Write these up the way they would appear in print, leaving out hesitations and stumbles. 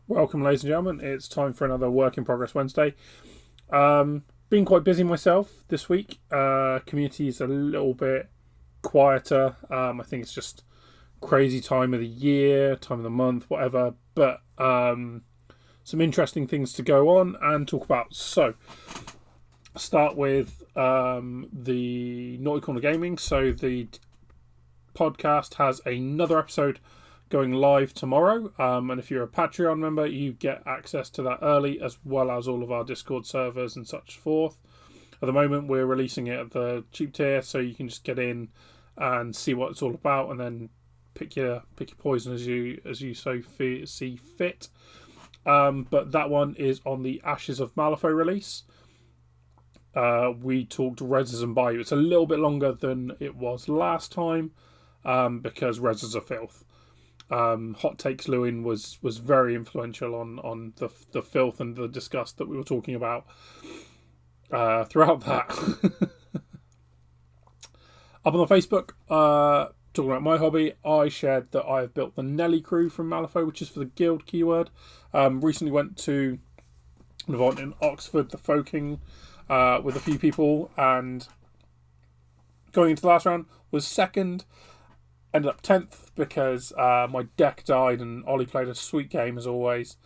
Welcome, ladies and gentlemen. It's time for another Work in Progress Wednesday. Been quite busy myself this week. Community is a little bit quieter. I think it's just crazy time of the year, time of the month, whatever. But some interesting things to go on and talk about. So, start with the Naughty Corner Gaming. So, the podcast has another episode going live tomorrow, and if you're a Patreon member you get access to that early, as well as all of our Discord servers and such forth. At the moment we're releasing it at the cheap tier, so you can just get in and see what it's all about, and then pick your poison as you see fit. But that one is on the Ashes of Malifaux release. We talked Rezzers and Bayou. It's a little bit longer than it was last time, because Rezzers are filth. Hot Takes Lewin was very influential on the filth and the disgust that we were talking about throughout that. Up on the Facebook, talking about my hobby, I shared that I have built the Nelly crew from Malifaux, which is for the guild keyword. Recently went to an event in Oxford, the Folking, with a few people, and going into the last round was second. Ended up 10th because my deck died and Ollie played a sweet game as always.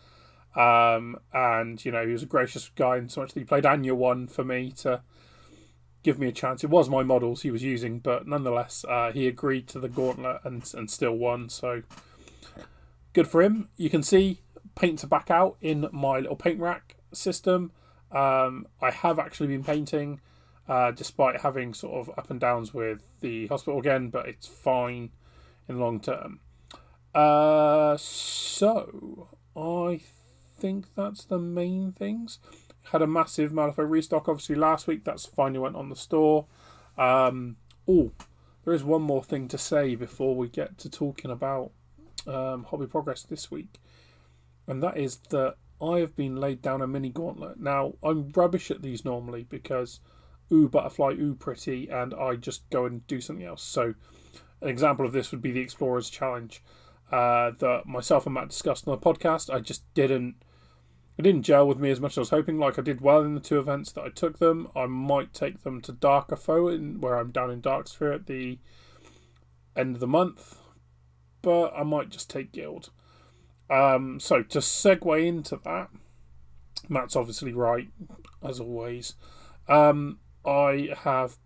And, he was a gracious guy in so much that he played Anya 1 for me to give me a chance. It was my models he was using, but nonetheless, he agreed to the gauntlet and still won. So, good for him. You can see paints are back out in my little paint rack system. I have actually been painting, despite having sort of up and downs with the hospital again, but it's fine in long term. So I think that's the main things. Had a massive Malifaux restock obviously last week. That's finally went on the store. There is one more thing to say before we get to talking about hobby progress this week, and that is that I have been laid down a mini gauntlet. Now, I'm rubbish at these normally because ooh butterfly, ooh pretty, and I just go and do something else. So an example of this would be the Explorers Challenge that myself and Matt discussed on the podcast. It didn't gel with me as much as I was hoping. Like, I did well in the two events that I took them. I might take them to Darker Foe, where I'm down in Darksphere at the end of the month, but I might just take Guild. So to segue into that, Matt's obviously right, as always. I have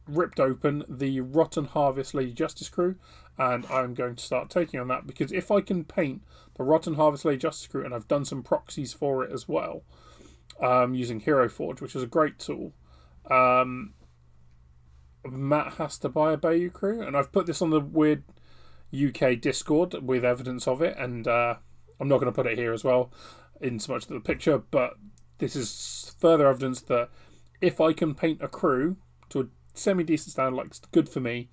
ripped open the Rotten Harvest Lady Justice crew, and I'm going to start taking on that, because if I can paint the Rotten Harvest Lady Justice crew, and I've done some proxies for it as well, using Hero Forge, which is a great tool, Matt has to buy a Bayou crew, and I've put this on the weird UK Discord with evidence of it, and I'm not going to put it here as well in so much of the picture, but this is further evidence that if I can paint a crew to a semi-decent standard, like it's good for me,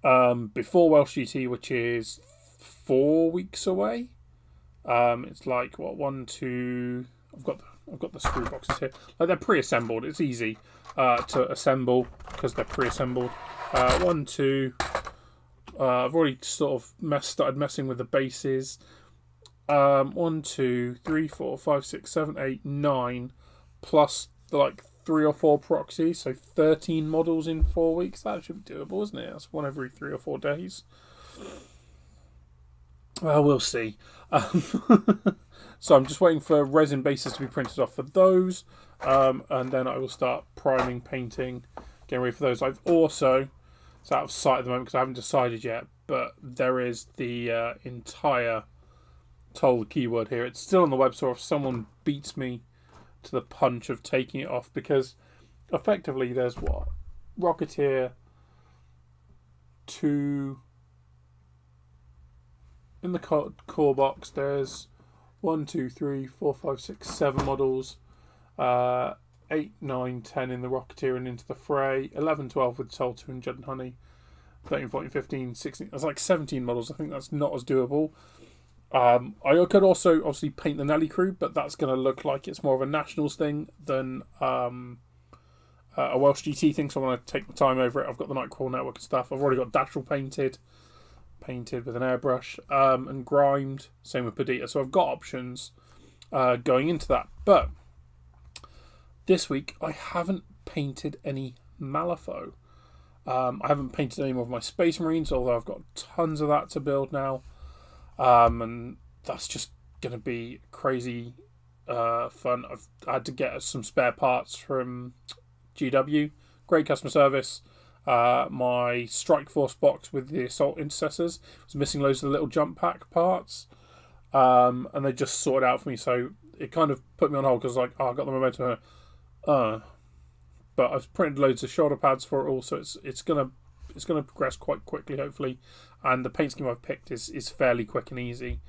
before Welsh GT, which is 4 weeks away, it's like what, 1, 2, I've got the screw boxes here, like they're pre-assembled, it's easy to assemble because they're pre-assembled. 1, 2, I've already sort of started messing with the bases. 1, 2, 3, 4, 5, 6, 7, 8, 9, plus like 3 or 4 proxies, so 13 models in 4 weeks. That should be doable, isn't it? That's one every 3 or 4 days. Well, we'll see. So I'm just waiting for resin bases to be printed off for those, and then I will start priming, painting, getting ready for those. I've also, it's out of sight at the moment because I haven't decided yet, but there is the entire told keyword here. It's still on the web, so if someone beats me to the punch of taking it off, because effectively there's what? Rocketeer 2 in the core box. There's 1, 2, 3, 4, 5, 6, 7 models. 8, 9, 10 in the Rocketeer and Into the Fray. 11, 12 with Soul 2 and Judd and Honey. 13, 14, 15, 16. That's like 17 models. I think that's not as doable. I could also obviously paint the Nelly crew, but that's going to look like it's more of a Nationals thing than a Welsh GT thing, so I want to take my time over it. I've got the Nightcrawler Network and stuff. I've already got Dashel painted. painted with an airbrush, and grimed. Same with Perdita. So I've got options going into that. But this week I haven't painted any Malifaux. I haven't painted any more of my Space Marines, although I've got tons of that to build now. And that's just going to be crazy fun. I've had to get some spare parts from GW. Great customer service. My Strike Force box with the Assault Intercessors was missing loads of the little jump pack parts. And they just sorted out for me. So it kind of put me on hold because I got the momentum. But I've printed loads of shoulder pads for it all, so it's gonna progress quite quickly, hopefully. And the paint scheme I've picked is fairly quick and easy.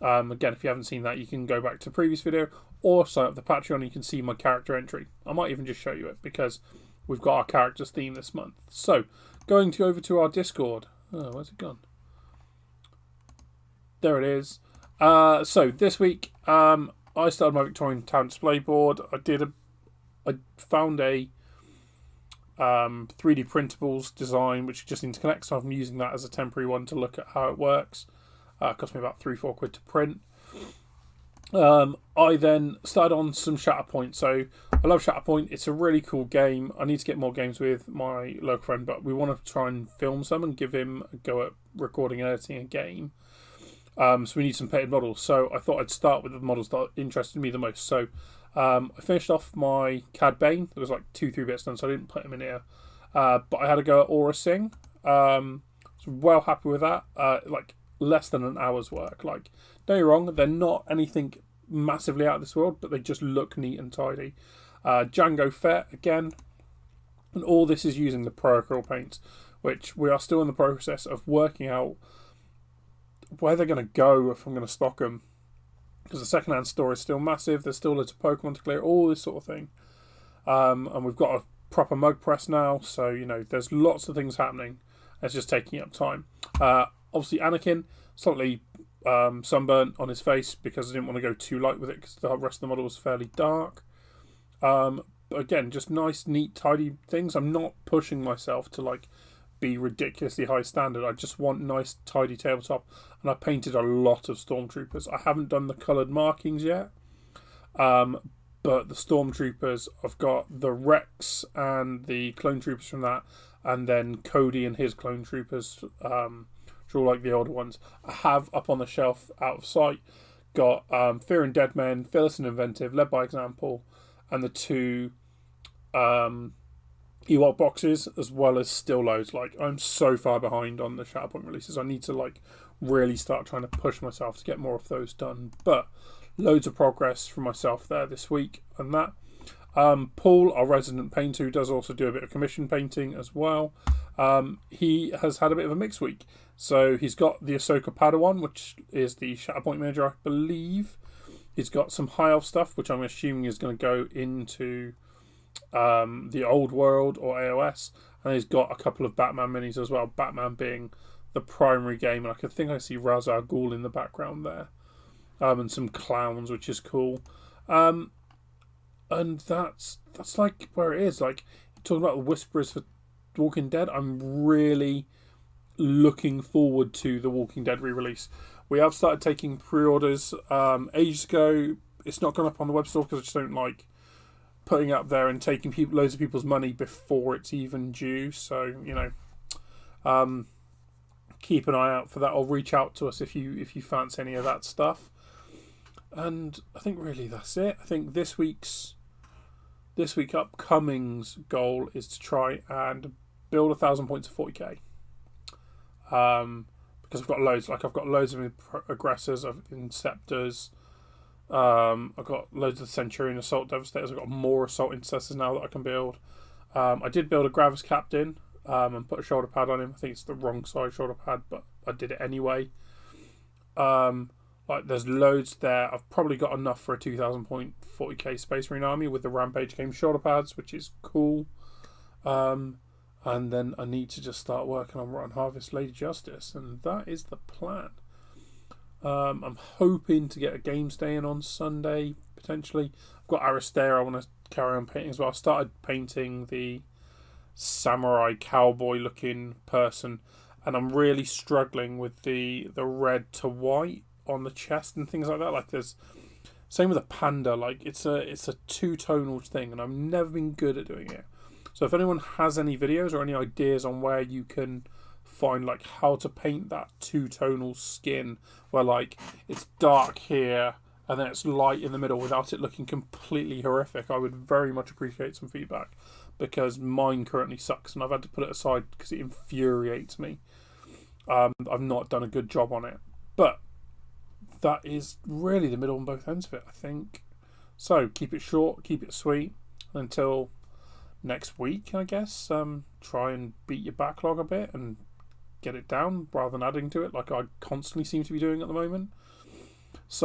Again, if you haven't seen that, you can go back to the previous video or sign up the Patreon and you can see my character entry. I might even just show you it because we've got our characters theme this month. So, going over to our Discord. Oh, where's it gone? There it is. So, this week, I started my Victorian Town display board. I found a 3D printables design, which you just need to connect, so I'm using that as a temporary one to look at how it works. It cost me about £3-4 to print. I then started on some Shatterpoint. So I love Shatterpoint. It's a really cool game. I need to get more games with my local friend, but we want to try and film some and give him a go at recording and editing a game. So we need some painted models. So I thought I'd start with the models that interested me the most. So I finished off my Cad Bane. There was like 2-3 bits done, so I didn't put him in here. But I had to go at Aura Singh. So well happy with that. Like less than an hour's work. Like, don't get me wrong, they're not anything massively out of this world, but they just look neat and tidy. Django Fett again, and all this is using the Pro Acrylic paints, which we are still in the process of working out where they're going to go if I'm going to stock them. Because the second-hand store is still massive. There's still loads of Pokemon to clear, all this sort of thing. And we've got a proper mug press now, so, you know, there's lots of things happening. It's just taking up time. Obviously, Anakin, slightly sunburnt on his face because I didn't want to go too light with it because the rest of the model was fairly dark. But again, just nice, neat, tidy things. I'm not pushing myself to, like, be ridiculously high standard. I just want nice, tidy tabletop. And I painted a lot of Stormtroopers. I haven't done the coloured markings yet. But the Stormtroopers, I've got the Rex and the clone troopers from that. And then Cody and his clone troopers, which are all like the older ones. I have up on the shelf, out of sight, got Fear and Dead Men, Fearless and Inventive, Led by Example, and the 2 Ewok boxes, as well as still loads. Like, I'm so far behind on the Shatterpoint releases. I need to, like, really start trying to push myself to get more of those done. But loads of progress from myself there this week and that. Paul, our resident painter, who does also do a bit of commission painting as well, he has had a bit of a mixed week. So he's got the Ahsoka Padawan, which is the Shatterpoint miniature, I believe. He's got some High Elf stuff, which I'm assuming is going to go into the Old World or AOS. And he's got a couple of Batman minis as well, Batman being the primary game. And I see Ra's al Ghul in the background there. And some clowns, which is cool. And that's like where it is. Like, talking about the Whisperers for Walking Dead, I'm really looking forward to the Walking Dead re-release. We have started taking pre-orders ages ago. It's not gone up on the web store because I just don't like putting it up there and taking loads of people's money before it's even due. So, you know, keep an eye out for that, or reach out to us if you fancy any of that stuff. And I think really that's it. I think this week's upcoming's goal is to try and build 1,000 points of 40k. Because I've got loads. Like, I've got loads of aggressors, of Inceptors. I've got loads of Centurion Assault Devastators. I've got more Assault Intercessors now that I can build. I did build a Gravis Captain and put a shoulder pad on him. I think it's the wrong size shoulder pad, but I did it anyway. Like, there's loads there. I've probably got enough for a 2,000 point 40k Space Marine army with the Rampage game shoulder pads, which is cool. And then I need to just start working on Rotten Harvest Lady Justice, and that is the plan. I'm hoping to get a game stay in on Sunday, potentially. I've got Aristair I want to carry on painting as well. I started painting the samurai cowboy looking person. and I'm really struggling with the red to white on the chest and things like that. Like there's same with a panda. Like it's a two-tonal thing, and I've never been good at doing it. So if anyone has any videos or any ideas on where you can find like how to paint that two-tonal skin, where like it's dark here and then it's light in the middle without it looking completely horrific, I would very much appreciate some feedback, because mine currently sucks and I've had to put it aside because it infuriates me. I've not done a good job on it, but that is really the middle on both ends of it, I think. So keep it short, keep it sweet, until next week, I guess. Try and beat your backlog a bit and get it down rather than adding to it like I constantly seem to be doing at the moment. So